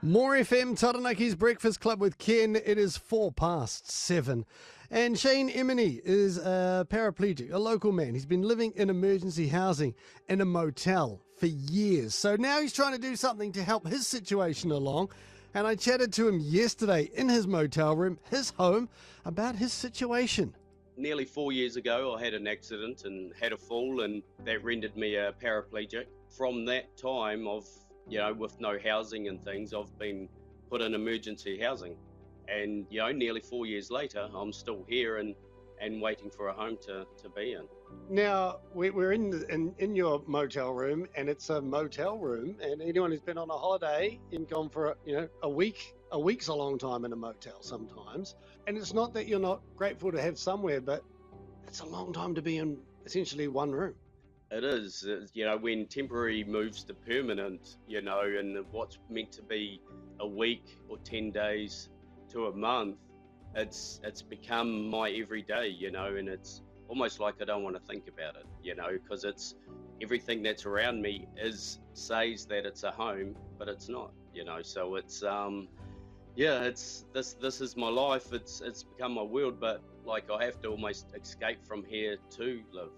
More FM, Taranaki's Breakfast Club with Ken. It is 7:04. And Shane Emini is a paraplegic, a local man. He's been living in emergency housing in a motel for years. So now he's trying to do something to help his situation along. And I chatted to him yesterday in his motel room, his home, about his situation. Nearly 4 years ago, I had an accident and had a fall, and that rendered me a paraplegic. From that time, with no housing and things, I've been put in emergency housing. And, nearly 4 years later, I'm still here and waiting for a home to be in. Now, we're in your motel room, and it's a motel room, and anyone who's been on a holiday and gone for a week's a long time in a motel sometimes. And it's not that you're not grateful to have somewhere, but it's a long time to be in essentially one room. It is, when temporary moves to permanent, and what's meant to be a week or 10 days to a month, it's become my everyday, and it's almost like I don't want to think about it, because it's everything that's around me says that it's a home, but it's not, so it's, this is my life. It's become my world, but like I have to almost escape from here to live.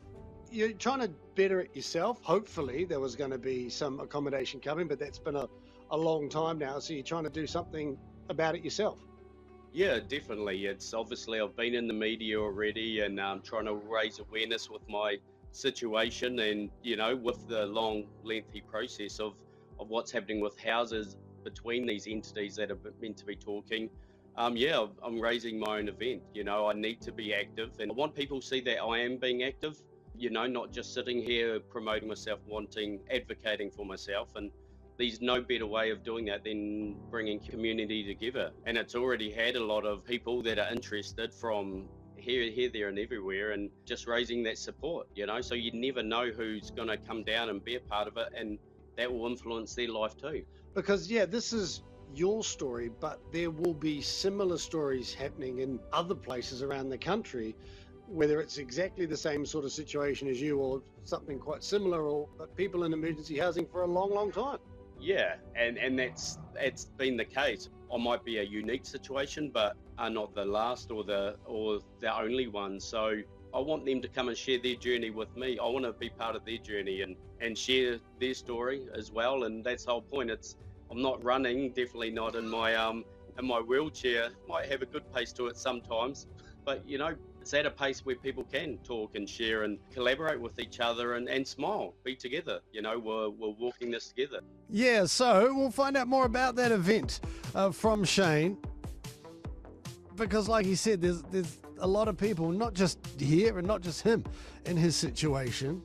You're trying to better it yourself. Hopefully there was going to be some accommodation coming, but that's been a long time now. So you're trying to do something about it yourself. Yeah, definitely. It's obviously I've been in the media already, and trying to raise awareness with my situation, and with the long, lengthy process of what's happening with houses between these entities that are meant to be talking. I'm raising my own event. I need to be active, and I want people to see that I am being active. Not just sitting here promoting myself, advocating for myself. And there's no better way of doing that than bringing community together. And it's already had a lot of people that are interested from here, there and everywhere, and just raising that support, so you never know who's going to come down and be a part of it, and that will influence their life too. Because, this is your story, but there will be similar stories happening in other places around the country, whether it's exactly the same sort of situation as you or something quite similar, but people in emergency housing for a long, long time. Yeah, and that's been the case. I might be a unique situation, but are not the last or the only one. So I want them to come and share their journey with me. I want to be part of their journey and share their story as well. And that's the whole point. I'm not running, definitely not in my wheelchair. Might have a good pace to it sometimes, but it's at a pace where people can talk and share and collaborate with each other and smile, be together. We're walking this together. Yeah, so we'll find out more about that event from Shane, because like he said, there's a lot of people, not just here and not just him, in his situation.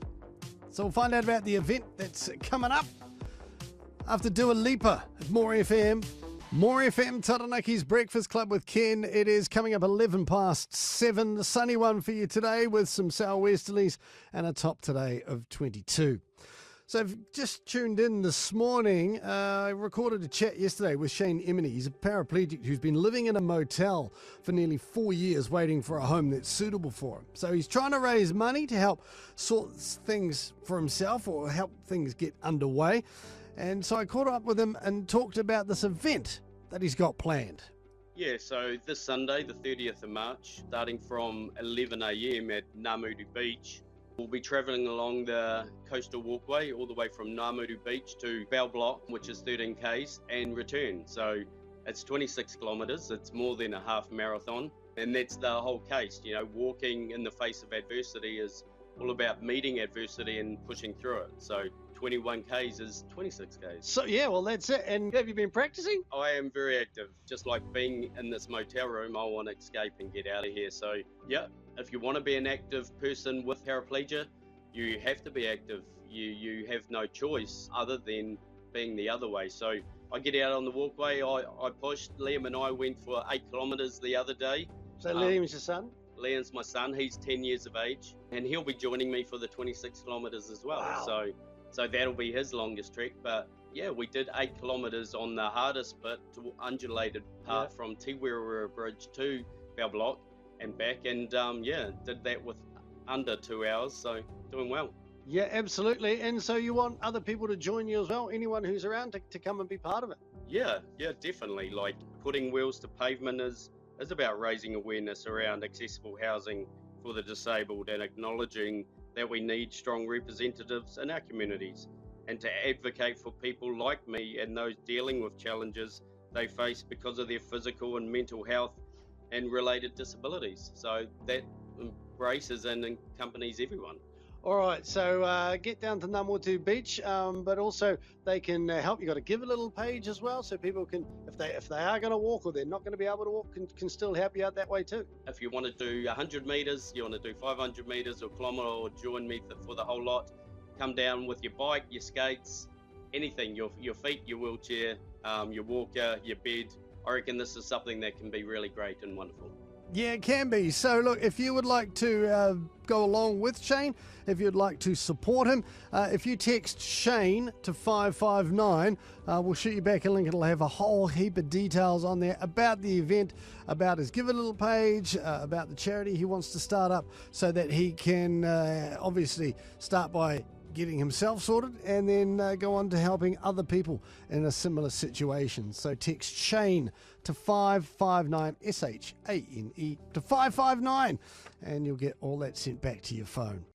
So we'll find out about the event that's coming up after Dua Lipa at More FM. More FM, Taranaki's Breakfast Club with Ken. It is coming up 7:11. The sunny one for you today with some southwesterlies and a top today of 22. So if you've just tuned in this morning, I recorded a chat yesterday with Shane Emini. He's a paraplegic who's been living in a motel for nearly 4 years waiting for a home that's suitable for him. So he's trying to raise money to help sort things for himself or help things get underway. And so I caught up with him and talked about this event that he's got planned. Yeah, so this Sunday, the 30th of March, starting from 11 a.m. at Namudu Beach, we'll be travelling along the coastal walkway all the way from Namudu Beach to Block, which is 13 k's, and return. So it's 26 kilometres. It's more than a half marathon. And that's the whole case. Walking in the face of adversity is all about meeting adversity and pushing through it. So 21 k's is 26 k's. So yeah, well that's it. And have you been practicing? I am very active. Just like being in this motel room, I want to escape and get out of here. So yeah, if you want to be an active person with paraplegia, you have to be active. You have no choice other than being the other way. So I get out on the walkway, I pushed. Liam and I went for 8 kilometres the other day. So Liam's your son? Liam's my son. He's 10 years of age, and he'll be joining me for the 26 kilometres as well. Wow. So that'll be his longest trek. But yeah, we did 8 kilometres on the hardest bit, to undulated part from Tiwirra Bridge to Block and back, and did that with under 2 hours. So doing well. Yeah, absolutely. And so you want other people to join you as well? Anyone who's around to come and be part of it? Yeah, definitely. Like putting wheels to pavement is about raising awareness around accessible housing for the disabled and acknowledging that we need strong representatives in our communities and to advocate for people like me and those dealing with challenges they face because of their physical and mental health and related disabilities. So that embraces and accompanies everyone. All right, so get down to Namotu Beach, but also they can help. You got to give a little page as well, so people can, if they are going to walk or they're not going to be able to walk, can still help you out that way too. If you want to do 100 meters, you want to do 500 meters or kilometer, or join me for the whole lot, come down with your bike, your skates, anything, your feet, your wheelchair, your walker, your bed. I reckon this is something that can be really great and wonderful. Yeah, it can be. So, look, if you would like to go along with Shane, if you'd like to support him, if you text Shane to 559, we'll shoot you back a link. It'll have a whole heap of details on there about the event, about his Give a Little page, about the charity he wants to start up so that he can obviously start by getting himself sorted and then go on to helping other people in a similar situation. So text Shane to 559, SHANE to 559, and you'll get all that sent back to your phone.